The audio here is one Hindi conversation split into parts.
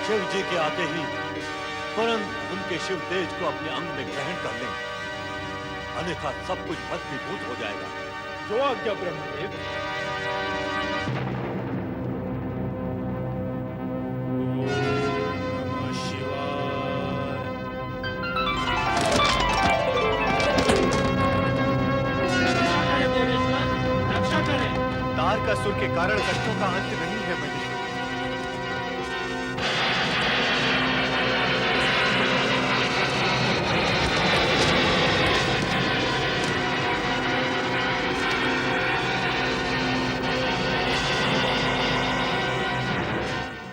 शिव जी के आते ही तुरंत उनके शिव तेज को अपने अंग में ग्रहण कर लें, अन्यथा सब कुछ भस्मीभूत हो जाएगा। जो आज्ञा ब्रह्मदेव। तारकासुर के कारण कष्टों का अंत नहीं है मनीष।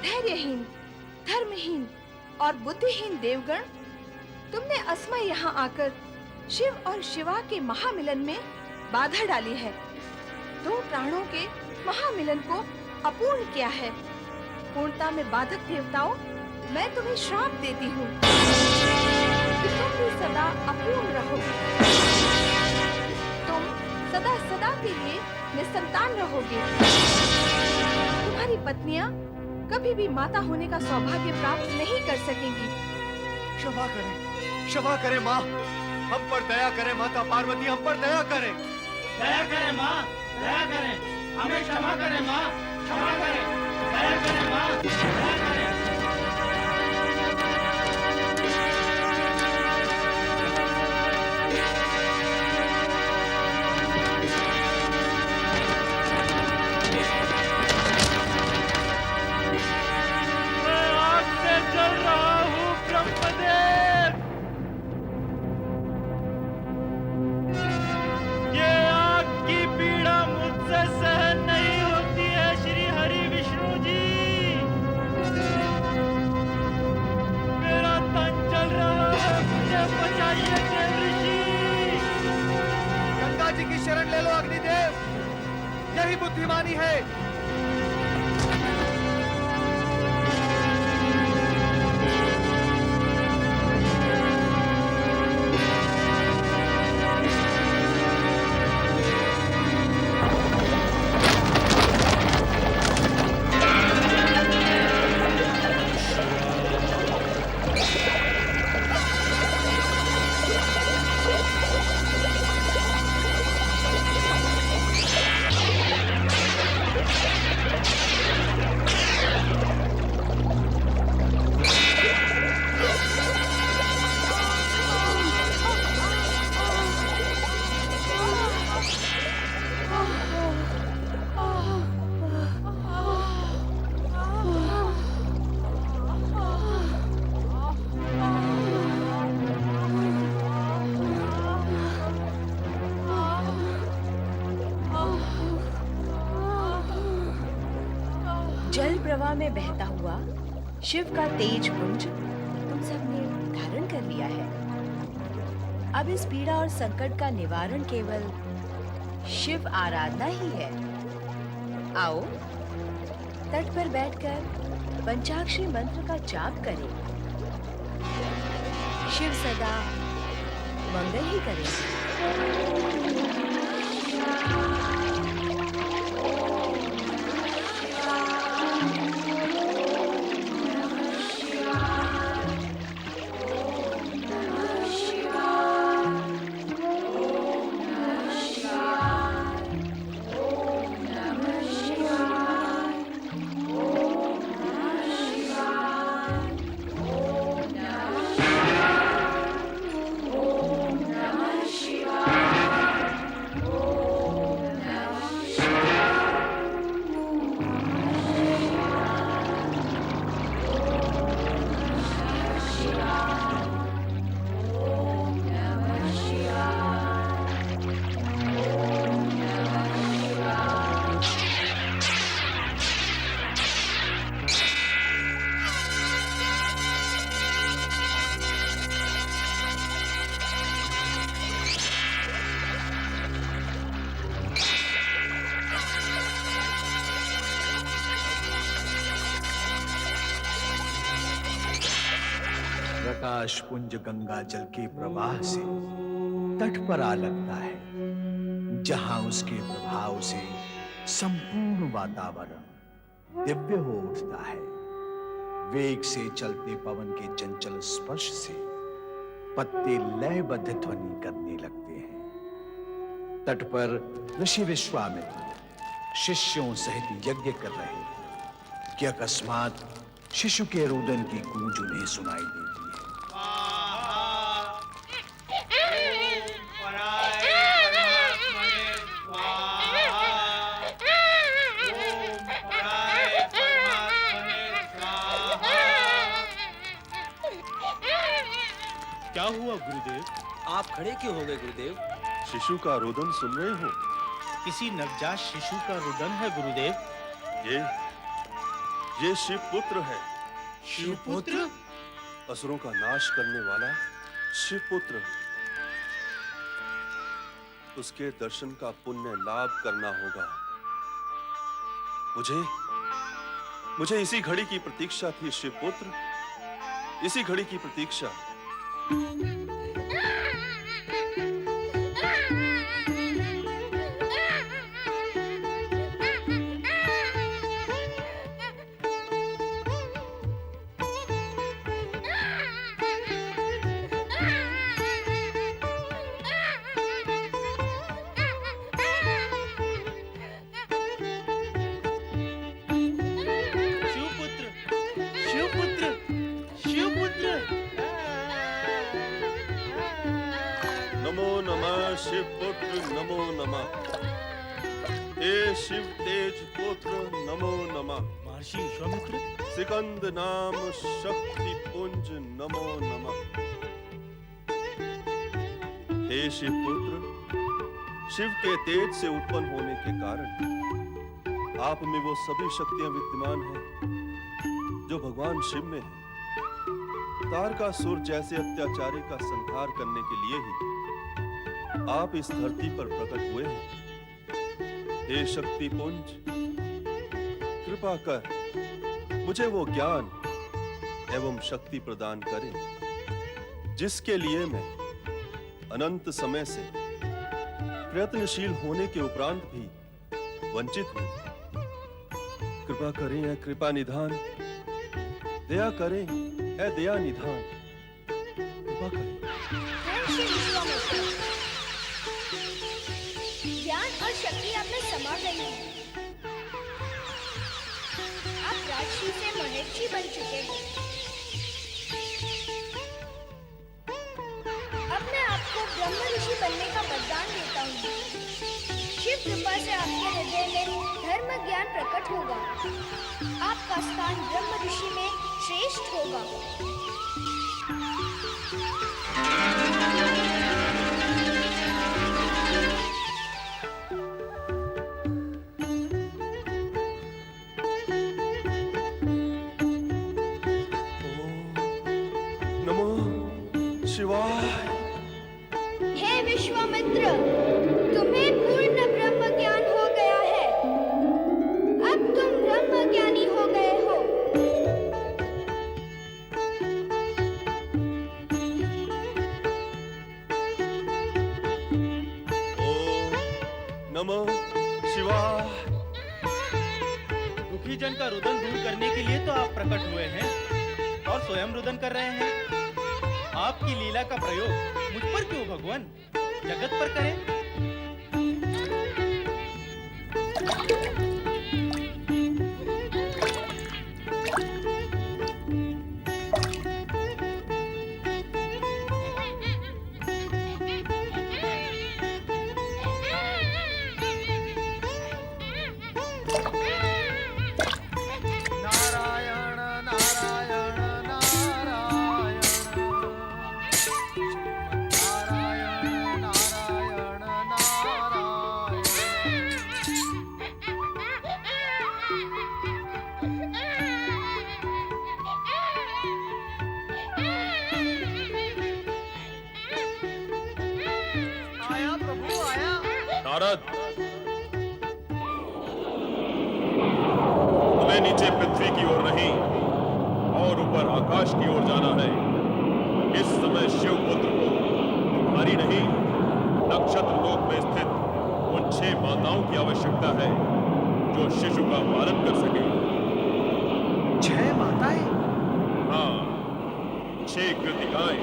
धैर्यहीन, धर्महीन और बुद्धिहीन देवगण, तुमने असमय यहाँ आकर शिव और शिवा के महामिलन में बाधा डाली है। दो प्राणों के महामिलन को अपूर्ण किया है। पूर्णता में बाधक देवताओं, मैं तुम्हें श्राप देती हूँ कि तुम भी सदा अपूर्ण रहोगे। तुम सदा सदा के लिए निसंतान रहोगे। तुम्हारी पत्नियां कभी भी माता होने का सौभाग्य प्राप्त नहीं कर सकेंगी। क्षमा करें माँ, हम पर दया करें माता पार्वती, हम पर दया करें। दया करें माँ, दया करें, हमें क्षमा करें माँ, क्षमा करें, दया करें माँ, दया करें। मैं आग से जल रहा हूँ ब्रह्मदेव। ये आग की पीड़ा मुझसे सहन नहीं होती है श्री हरि विष्णु जी। मेरा तन जल रहा है, मुझे बचाइए देव ऋषि। गंगा जी की शरण ले लो अग्निदेव, यही बुद्धिमानी है। जल प्रवाह में बहता हुआ शिव का तेज पुंज तुम सबने धारण कर लिया है। अब इस पीड़ा और संकट का निवारण केवल शिव आराधना ही है। आओ तट पर बैठकर पंचाक्षरी मंत्र का जाप करें। शिव सदा मंगल ही करें। प्रकाश पुंज गंगा जल के प्रवाह से तट पर आ लगता है, जहां उसके प्रभाव से संपूर्ण वातावरण दिव्य हो उठता है। वेग से चलते पवन के चंचल स्पर्श से पत्ते लयबद्ध ध्वनि करने लगते हैं। तट पर ऋषि विश्वामित्र शिष्यों सहित यज्ञ कर रहे हैं कि अकस्मात शिशु के रुदन की गूंज उन्हें सुनाई देती है। क्या हुआ गुरुदेव? आप खड़े क्यों हो गए गुरुदेव? शिशु का रोदन सुन रहे हो? किसी नवजात शिशु का रुदन है गुरुदेव। ये शिवपुत्र है। शिवपुत्र? असुरों का नाश करने वाला शिवपुत्र। उसके दर्शन का पुण्य लाभ करना होगा। मुझे इसी घड़ी की प्रतीक्षा थी शिवपुत्र, इसी घड़ी की प्रतीक्षा। नमो नमः शिवपुत्र, नमो नमः। हे शिव तेज पुत्र, नमो नमः। महर्षि विश्वामित्र, सिकंद नाम शक्ति पुंज, नमो नमः। हे शिवपुत्र, शिव के तेज से उत्पन्न होने के कारण आप में वो सभी शक्तियां विद्यमान हैं जो भगवान शिव में है। तारकासुर जैसे अत्याचारी का संहार करने के लिए ही आप इस धरती पर प्रकट हुए हैं। हे शक्ति पुंज, कृपा कर मुझे वो ज्ञान एवं शक्ति प्रदान करें जिसके लिए मैं अनंत समय से प्रयत्नशील होने के उपरांत भी वंचित हूं। कृपा करें ऐ कृपा निधान, दया करें ऐ दया निधान, कृपा करें। ज्ञान और शक्ति आप में समा गई है। आप राजर्षि से महर्षि बन चुके हैं। अब मैं आपको ब्रह्म ऋषि बनने का वरदान देता हूँ। शिव कृपा से आपके हृदय में धर्म ज्ञान प्रकट होगा। आपका स्थान ब्रह्म ऋषि में श्रेष्ठ होगा। हे विश्वामित्र, तुम्हें पूर्ण ब्रह्म ज्ञान हो गया है। अब तुम ब्रह्म ज्ञानी हो गए हो। ओम नमः शिवाय। दुखी जन का रुदन दूर करने के लिए तो आप प्रकट हुए हैं और स्वयं रुदन कर रहे हैं। आपकी लीला का प्रयोग मुझ पर क्यों भगवान, जगत पर करें। नारद, तुम्हें नीचे पृथ्वी की ओर नहीं और ऊपर आकाश की ओर जाना है। इस समय शिवपुत्र को तुम्हारी नहीं, नक्षत्र लोक में स्थित उन 6 माताओं की आवश्यकता है जो शिशु का पालन कर सके। 6 माताएं? 6 कृतिकाएं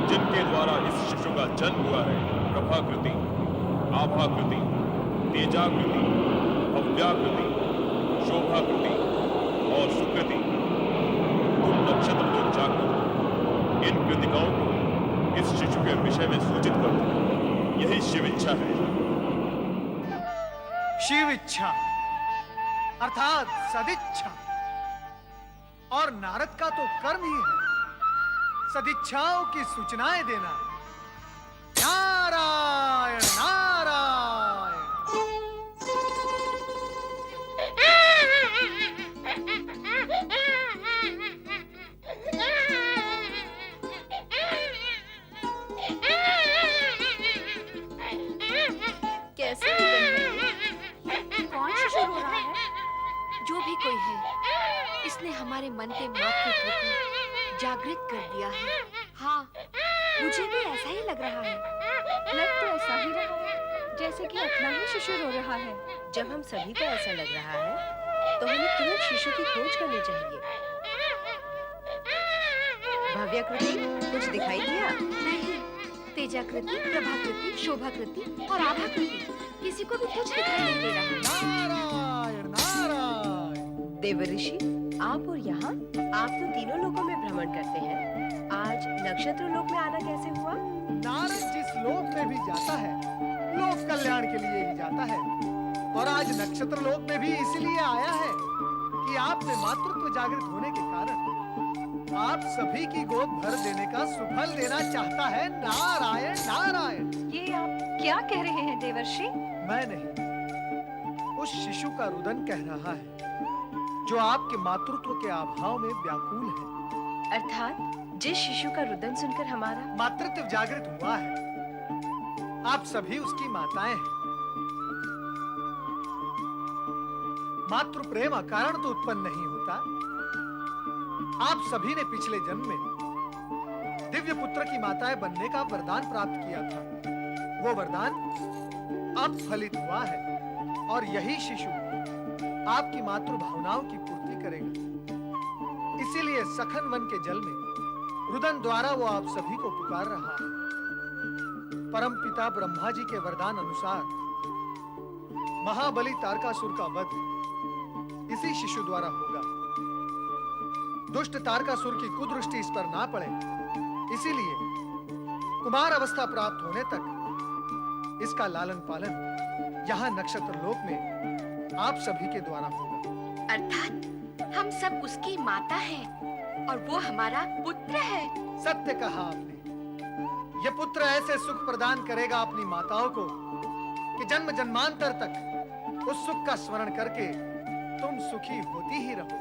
जिनके द्वारा इस शिशु का जन्म हुआ है, प्रभाकृति, आभाकृति, तेजाकृति, भव्याकृति, शोभाकृति और सुकृति, तुम नक्षत्र लोग जाकर इन कृतिकाओं को इस शिशु के विषय में सूचित कर दो। यही शिव इच्छा है। शिव इच्छा अर्थात सदिच्छा, और नारद का तो कर्म ही है सदिच्छाओं की सूचनाएं देना। नारायण नारायण। कैसे कौन शिशु रो रहा है? जो भी कोई है, इसने हमारे मन के मातृत्व को जागृत कर दिया है। हाँ, मुझे भी ऐसा ही लग रहा है। लग तो ऐसा ही रहा है जैसे कि अपना ही शिशु रो रहा है। जब हम सभी को ऐसा लग रहा है तो हमें तुरंत शिशु की खोज करनी चाहिए। भव्याकृति कुछ दिखाई दिया? नहीं, तेजाकृति, प्रभाकृति, शोभाकृति और आभाकृति किसी को भी कुछ दिखाई नहीं दे रहा। नारायण नारायण। देवऋषि, आप और यहाँ आप तो तीनों लोकों में भ्रमण करते हैं, आज नक्षत्र लोक में आना कैसे हुआ? नारद जिस लोक में भी जाता है लोक कल्याण के लिए ही जाता है, और आज नक्षत्र लोक में भी इसलिए आया है कि आपने मातृत्व जागृत होने के कारण आप सभी की गोद भर देने का सुफल देना चाहता है। नारायण नारायण। ये आप क्या कह रहे हैं देवर्षि? मैं नहीं, उस शिशु का रुदन कह रहा है जो आपके मातृत्व के अभाव में व्याकुल है। अर्थात जिस शिशु का रुदन सुनकर हमारा मातृत्व जागृत हुआ है, आप सभी उसकी माताएं हैं। मातृ प्रेम अकारण तो उत्पन्न नहीं होता। आप सभी ने पिछले जन्म में दिव्य पुत्र की माताएं बनने का वरदान प्राप्त किया था। वो वरदान अब फलित हुआ है और यही शिशु आपकी मातृ भावनाओं की पूर्ति करेगा। इसीलिए सखन वन के जल में रुदन द्वारा वो आप सभी को पुकार रहा है। परम पिता ब्रह्मा जी के वरदान अनुसार महाबली तारकासुर का वध इसी शिशु द्वारा होगा। दुष्ट तारकासुर की कुदृष्टि इस पर ना पड़े, इसीलिए कुमार अवस्था प्राप्त होने तक इसका लालन पालन यहाँ नक्षत्र लोक में आप सभी के द्वारा होगा। अर्थात हम सब उसकी माता हैं और वो हमारा पुत्र है। सत्य कहा आपने। ये पुत्र ऐसे सुख प्रदान करेगा अपनी माताओं को कि जन्म जन्मांतर तक उस सुख का स्मरण करके तुम सुखी होती ही रहो।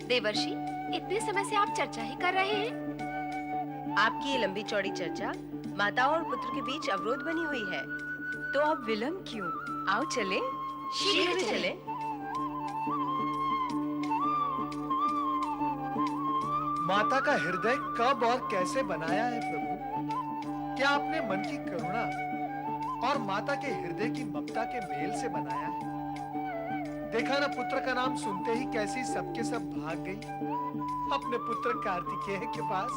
देवर्षि, इतने समय से आप चर्चा ही कर रहे हैं। आपकी ये लंबी चौड़ी चर्चा माताओं और पुत्र के बीच अवरोध बनी हुई है, तो अब विलंब क्यों? आओ चले, शीघ्र चले। माता का हृदय कब और कैसे बनाया है प्रभु? क्या आपने मन की करुणा और माता के हृदय की ममता के मेल से बनाया है? देखा ना, पुत्र का नाम सुनते ही कैसी सबके सब भाग गई अपने पुत्र कार्तिकेय के पास।